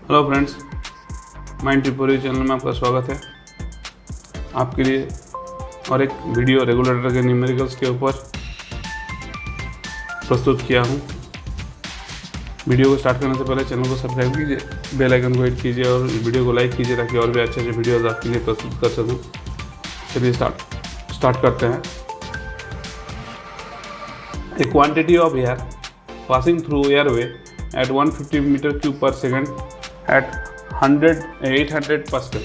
Hello friends, mind ट्रिपोरी channel में आपका स्वागत है। आपके लिए और एक वीडियो रेगुलेटर के न्यूमेरिकल्स के ऊपर प्रस्तुत किया हूँ। वीडियो को स्टार्ट करने से पहले चैनल को सब्सक्राइब कीजिए, बेल आइकन को हिट कीजिए और वीडियो को लाइक कीजिए ताकि और भी अच्छे अच्छे वीडियोज़ आपके लिए प्रस्तुत कर सकूँ। चलिए स्टार्ट करते हैं। ए quantity of air passing through airway at 150 meter cube per second at 800 Pascal.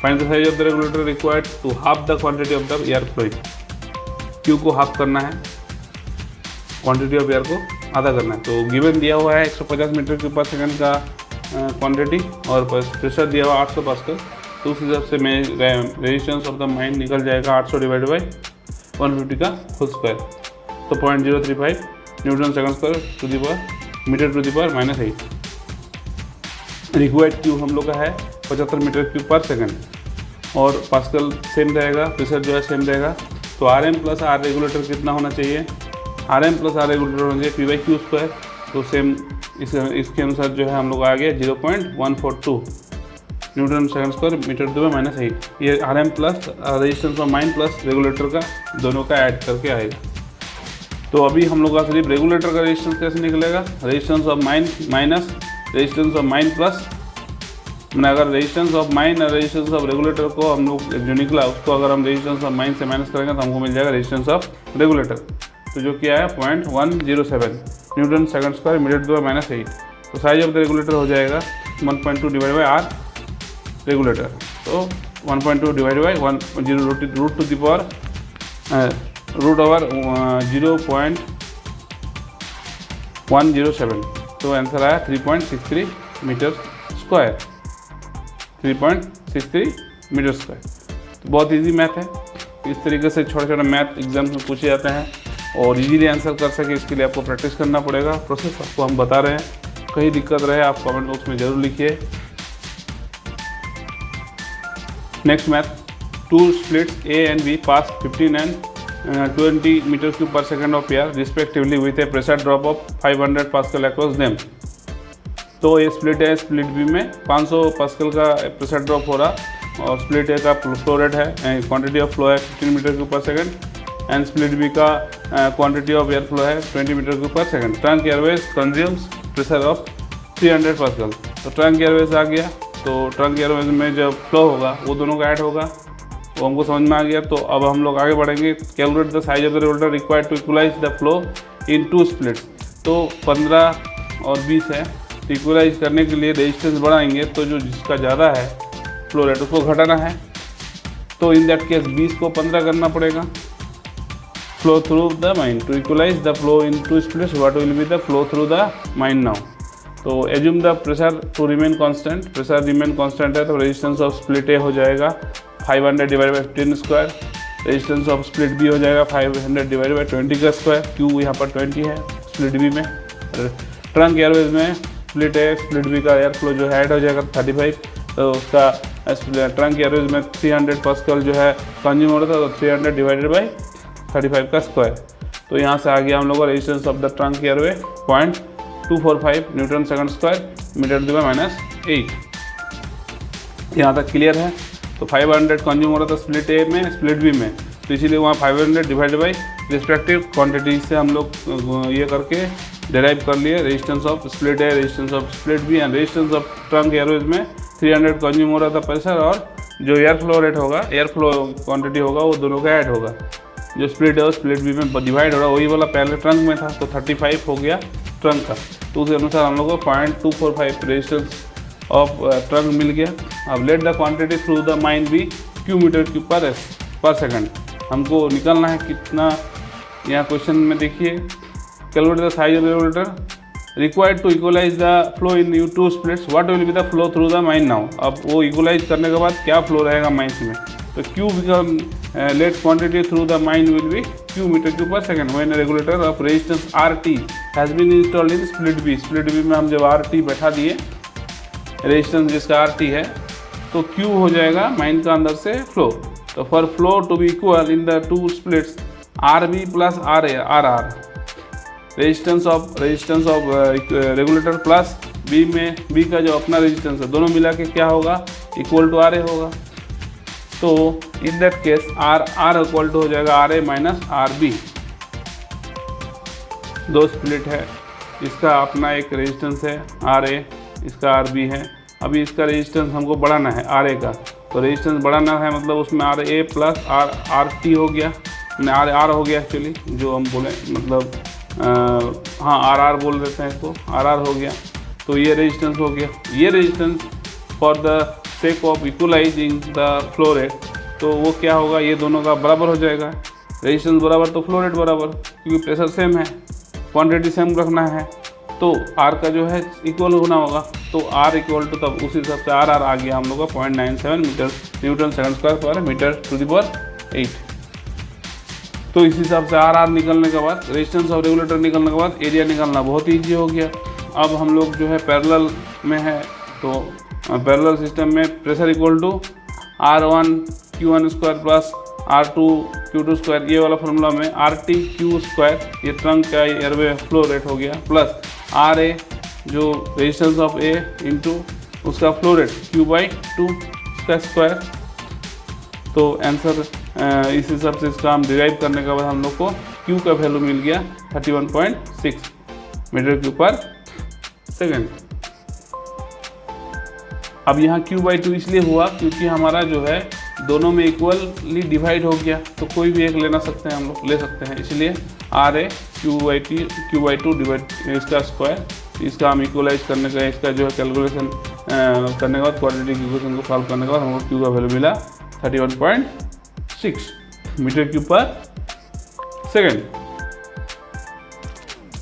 Find the size of the regulator required to half the quantity of the air flowing. Q को half करना है, quantity of air को आधा करना है। तो given दिया हुआ है 150 मीटर क्यूब पर सेकंड का क्वांटिटी और प्रेशर दिया हुआ 800 पास्कल। तो उस हिसाब से मैं रेजिस्टेंस ऑफ द माइन निकल जाएगा 800 डिवाइड बाई 150 का होल स्क्वायर, तो 0.035 newton second square to the power metre to the power -8। Required Q हम लोग का है 75 मीटर क्यूब पर सेकंड और पास्कल सेम रहेगा, प्रेशर जो है सेम रहेगा। तो R M plus R regulator कितना होना चाहिए? R M plus R regulator होना चाहिए पी बाई क्यू स्क्वायर। तो सेम इसके अनुसार जो है हम लोग आ गया 0.142 newton second square metre to the power -8। ये R M plus resistance of mine plus regulator का दोनों का ऐड करके आएगा। तो अभी हम लोग का सिर्फ रेगुलेटर का रेजिस्टेंस कैसे निकलेगा? Resistance of mine minus resistance of mine plus, मैंने अगर रेजिस्टेंस ऑफ माइन और रेजिस्टेंस ऑफ रेगुलेटर को हम लोग जो निकला उसको अगर हम रेजिस्टेंस ऑफ माइन से माइनस करेंगे तो हमको मिल जाएगा रेजिस्टेंस ऑफ रेगुलेटर। तो जो क्या है 0.107 newton second square metre to the power -8। तो साइज ऑफ द रेगुलेटर हो जाएगा 1.2 डिवाइड बाई आर रेगुलेटर। तो 1.2 divide by 1 root to the power root over 0.107। तो आंसर आया 3.63 मीटर स्क्वायर, 3.63 मीटर स्क्वायर। तो बहुत इजी मैथ है। इस तरीके से छोटे छोटे मैथ एग्जाम्स में पूछे जाते हैं और इजीली आंसर कर सके इसके लिए आपको प्रैक्टिस करना पड़ेगा। प्रोसेस आपको हम बता रहे हैं, कहीं दिक्कत रहे आप कमेंट बॉक्स में ज़रूर लिखिए। Next math, 2 splits A and B pass 15 and 20 meter cube per second of air respectively with a pressure drop of 500 pascal across them। तो ये स्प्लिट है, स्प्लिट बी में 500 पास्कल का प्रेशर ड्रॉप हो रहा और स्प्लिट ए का flow rate है, क्वांटिटी ऑफ फ्लो है 15 मीटर क्यूब पर सेकंड एंड स्प्लिट बी का क्वांटिटी ऑफ एयर फ्लो है 20 मीटर क्यूब पर second. Trunk Airways consumes pressure of 300 pascal. तो ट्रंक एयरवेज आ गया, तो ट्रंक एयरवेज में जो फ्लो होगा वो दोनों का ऐड होगा, वो हमको समझ में आ गया। तो अब हम लोग आगे बढ़ेंगे। Calculate the size of the regulator required to equalize the flow in 2 splits. तो 15 और 20 है, तो इक्वलाइज करने के लिए रेजिस्टेंस बढ़ाएंगे तो जो जिसका ज़्यादा है फ्लो रेट उसको घटाना है। तो इन दैट केस 20 को 15 करना पड़ेगा। Flow through the main to equalize the flow in 2 splits, what will be the flow through the mine now. तो assume the pressure to remain constant, pressure remain constant है तो resistance of split A हो जाएगा 500 divide by 15 square, resistance of split B हो जाएगा 500 divide by 20 का square. Q यहाँ पर 20 है स्प्लिट बी में। ट्रंक एयरवेज में स्प्लिट है, स्प्लिट बी का एयर फ्लो जो है ऐड हो जाएगा 35। तो उसका ट्रंक एयरवेज में 300 पास्कल जो है कंज्यूम हो रहा था, तो 300 डिवाइडेड बाई 35 का स्क्वायर। तो यहाँ से आ गया हम लोग का resistance of the trunk airway 0.245 newton second square metre to the power -8। यहाँ तक क्लियर है। तो 500 कंज्यूम हो रहा था स्प्लिट ए में, स्प्लिट बी में, तो इसीलिए वहाँ 500 डिवाइड बाई रिस्पेक्टिव क्वांटिटी से हम लोग ये करके डिराइव कर लिए resistance of split A, resistance of split B and resistance of trunk airways में 300 कंज्यूम हो रहा था प्रेशर और जो एयर फ्लो रेट होगा, एयर फ्लो क्वांटिटी होगा वो दोनों का ऐड होगा। जो स्प्लिट है वो स्प्लिट बी में डिवाइड हो रहा है, वही वाला पहले ट्रंक में था तो 35 हो गया ट्रंक का। तो उस अनुसार हम लोग को 0.245 रेजिस्टेंस ऑफ ट्रंक मिल गया। अब let the quantity through the mine B Q metre cube पर सेकंड। हमको निकालना है कितना, यहाँ क्वेश्चन में देखिए, calculate the size of the regulator required to equalize the flow in 2 splits, what will be the flow through the mine now. अब वो इक्वलाइज करने के बाद क्या फ्लो रहेगा माइंस में, तो Q become let quantity through the main will be Q metre cube पर second when regulator of resistance R T has been installed in split B. Split B में हम जब आर टी बैठा दिए, resistance जिसका R T है, तो Q हो जाएगा माइन का अंदर से फ्लो। तो for flow to be equal in the 2 splits R B plus R R, resistance of regulator plus B का जो अपना रेजिस्टेंस है, दोनों मिला के क्या होगा, इक्वल टू आर ए होगा। तो in that case R equal to हो जाएगा R A minus R B. दो स्प्लिट है, इसका अपना एक रेजिस्टेंस है आर ए, इसका आर बी है। अभी इसका रेजिस्टेंस हमको बढ़ाना है आर ए का, तो रेजिस्टेंस बढ़ाना है मतलब उसमें R A plus R T हो गया, आर हो गया एक्चुअली, जो हम बोले मतलब हाँ आर बोल देते हैं इसको, आर हो गया। तो ये रेजिस्टेंस हो गया। ये resistance for the sake of equalising the flow rate, तो वो क्या होगा, ये दोनों का बराबर हो जाएगा। रेजिस्टेंस बराबर तो फ्लो रेट बराबर, क्योंकि प्रेशर सेम है, क्वांटिटी सेम रखना है, तो आर का जो है इक्वल होना होगा। तो आर इक्वल टू, तब उसी हिसाब से आर आ गया हम लोग का 0.97 मीटर न्यूटन सेकंड स्क्वायर पर मीटर टू द पावर 8। तो इस हिसाब से आर निकलने के बाद, रेजिस्टेंस ऑफ रेगुलेटर निकलने के बाद एरिया निकालना बहुत ईजी हो गया। अब हम लोग जो है पैरेलल में है, तो पैरेलल सिस्टम में pressure equal to R1 Q1 square plus R2 Q2 square, ये वाला फॉर्मूला में RT Q स्क्वायर, ये ट्रंक का एयरवे फ्लो रेट हो गया, प्लस RA जो रेजिस्टेंस ऑफ A इंटू उसका फ्लो रेट Q/2 का स्क्वायर। तो आंसर इस हिसाब से इसका हम डिराइव करने के बाद हम लोग को Q का वैल्यू मिल गया 31.6 मीटर क्यूब पर सेकेंड। अब यहाँ Q/2 इसलिए हुआ क्योंकि हमारा जो है दोनों में इक्वली डिवाइड हो गया, तो कोई भी एक लेना सकते हैं, हम लोग ले सकते हैं, इसलिए RA Q/2 डिवाइड इसका स्क्वायर। इसका हम इक्वलाइज करने का, इसका जो है कैलकुलेशन करने के बाद, क्वाड्रेटिक इक्वेशन को सॉल्व करने के बाद हमको Q का वैल्यू मिला 31.6 मीटर क्यूब पर सेकेंड।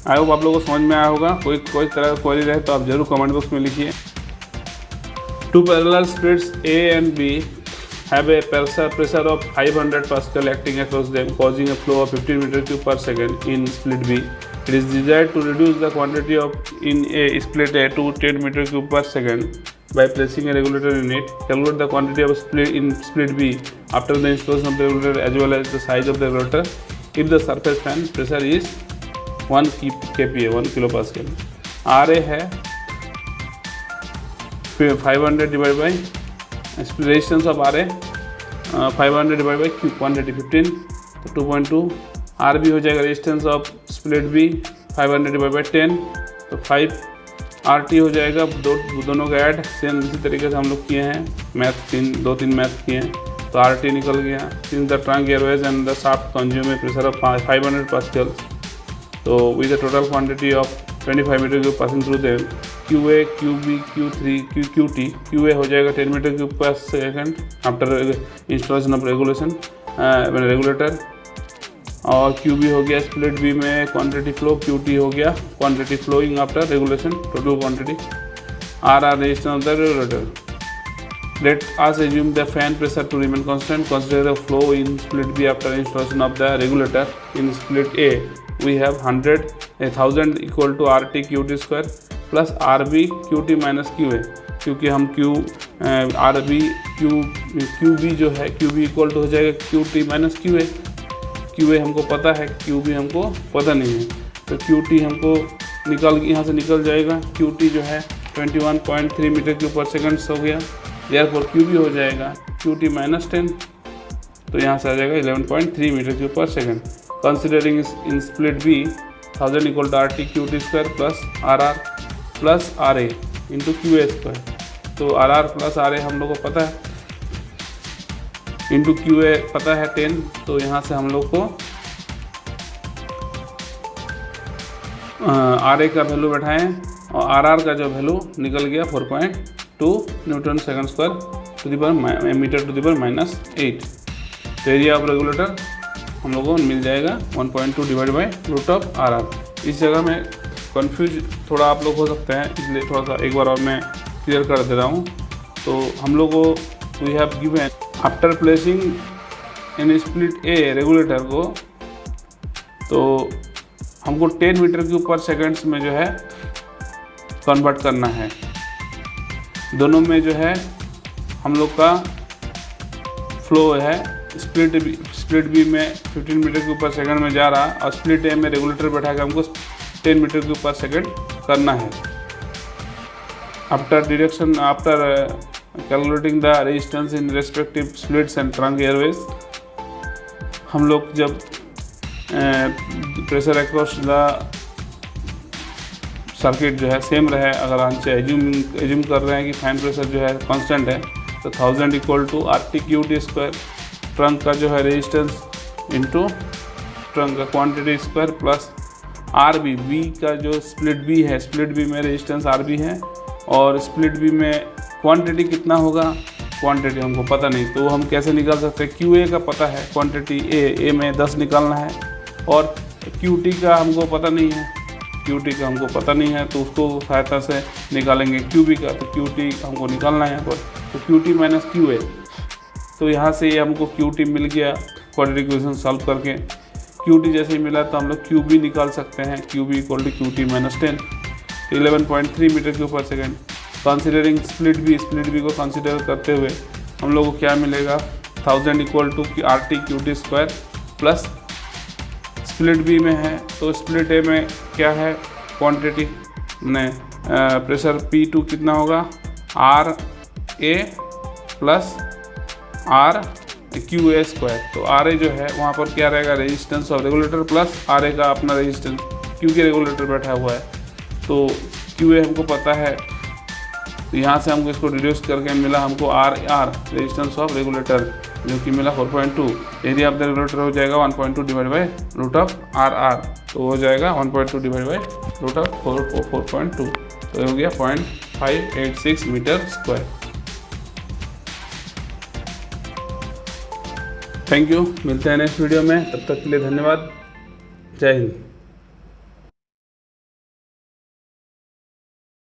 आई होप आप लोगों को समझ में आया होगा। कोई तरह का क्वेरी रहे तो आप जरूर कमेंट बॉक्स में लिखिए। Two parallel splits A and B have a pressure of 500 Pascal acting across them, causing a flow of 15 meter cube per second in split B. It is desired to reduce the quantity of in a split A to 10 meter cube per second by placing a regulator in it. Calculate the quantity of split in split B after the installation of the regulator as well as the size of the regulator if the surface fan pressure is 1 kPa 1 kilopascal. RA है 500 divide by resistance of RA 500 divide by Q quantity 15, तो 2.2। RB हो जाएगा resistance of split B 500 divide by 10, तो 5। RT हो जाएगा, दोनों का add same इसी तरीके से हम लोग किए हैं, मैथ 2-3 मैथ किए हैं, तो RT निकल गया। Since the trunk airways and the shaft consume pressure of 500 pascal, तो with the total quantity of 25 metre cube passing through them, QA QB Q3 QT। QA हो जाएगा 10 मीटर क्यूब पर second after installation of regulator, और QB हो गया split B में quantity flow, QT हो गया quantity flowing after regulation total quantity, RR resistance of the regulator. Let us assume the fan pressure to remain constant. Consider the flow in split B after installation of the regulator. In split A, we have 1000 equal to RT QT square plus RB QT minus QA, क्योंकि हम RB QB जो है QB equal to हो जाएगा QT minus QA। QA हमको पता है, QB हमको पता नहीं है, तो QT हमको यहाँ से निकल जाएगा। QT जो है 21.3 मीटर क्यूब पर सेकेंड हो गया, देयरफॉर QB हो जाएगा QT माइनस 10, तो यहाँ से आ जाएगा 11.3 मीटर क्यूब पर second. Considering in split B 1000 equal to RT QT square plus RR plus RA into QA square, तो RR प्लस RA हम लोग को पता है, इंटू QA पता है 10, तो यहाँ से हम लोग को RA का वैल्यू बैठाएं और RR का जो वैल्यू निकल गया 4.2 newton second square to the power metre to the power -8। तो एरिया ऑफ रेगुलेटर हम लोगों को मिल जाएगा 1.2 divide by root of RR। इस जगह में कंफ्यूज थोड़ा आप लोग हो सकते हैं, इसलिए थोड़ा सा एक बार और मैं क्लियर कर दे रहा हूँ। तो हम लोग को we have given after placing in split A regulator को, तो हमको 10 मीटर क्यूब पर सेकेंड्स में जो है कन्वर्ट करना है। दोनों में जो है हम लोग का फ्लो है, स्प्लिट बी में 15 मीटर क्यूब पर सेकेंड में जा रहा, और स्प्लिट ए में रेगुलेटर बैठा के हमको 10 मीटर क्यूब पर सेकेंड करना है। after calculating the resistance in respective splits and trunk airways, हम लोग जब प्रेशर अक्रॉस द सर्किट जो है सेम रहे, अगर हम एज्यूम कर रहे हैं कि फाइन प्रेशर जो है कांस्टेंट है, तो 1000 equal to RT/QT square, trunk का जो है रेजिस्टेंस इंटू ट्रंक का quantity square plus RB, B का जो स्प्लिट बी है, स्प्लिट बी में रेजिस्टेंस RB है और स्प्लिट बी में क्वांटिटी कितना होगा, क्वांटिटी हमको पता नहीं, तो हम कैसे निकाल सकते हैं, QA का पता है, क्वांटिटी A में 10 निकालना है और QT का हमको पता नहीं है, QT का हमको पता नहीं है, तो उसको सहायता से निकालेंगे QB का, तो QT हमको निकालना है यहाँ पर, तो QT माइनस QA, तो यहाँ से हमको QT मिल गया क्वाड्रेटिक इक्वेशन सॉल्व करके। QT जैसे ही मिला तो हम लोग QB निकाल सकते हैं, QB equal to QT minus 10, तो 11.3 मीटर क्यूब पर सेकेंड। कंसिडरिंग स्प्लिट बी को कंसिडर करते हुए हम लोग को क्या मिलेगा, 1000 equal to RT/QT square plus split B में है तो स्प्लिट ए में क्या है, क्वांटिटी ने प्रेशर P2 कितना होगा, RA प्लस RQA स्क्वायर, तो RA जो है वहाँ पर क्या रहेगा, resistance of regulator plus RA का अपना रेजिस्टेंस, क्योंकि रेगुलेटर बैठा हुआ है, तो QA हमको पता है, तो यहाँ से हमको इसको रिड्यूस करके मिला हमको RR रेजिस्टेंस ऑफ रेगुलेटर, जो कि मिला 4.2, एरिया ऑफ द रेगुलेटर हो जाएगा 1.2 divide by root of RR, तो हो जाएगा 1.2 डिवाइड बाई रूट ऑफ 4.2, तो हो गया 0.586 मीटर स्क्वायर। थैंक यू, मिलते हैं नेक्स्ट वीडियो में, तब तक के लिए धन्यवाद, जय हिंद।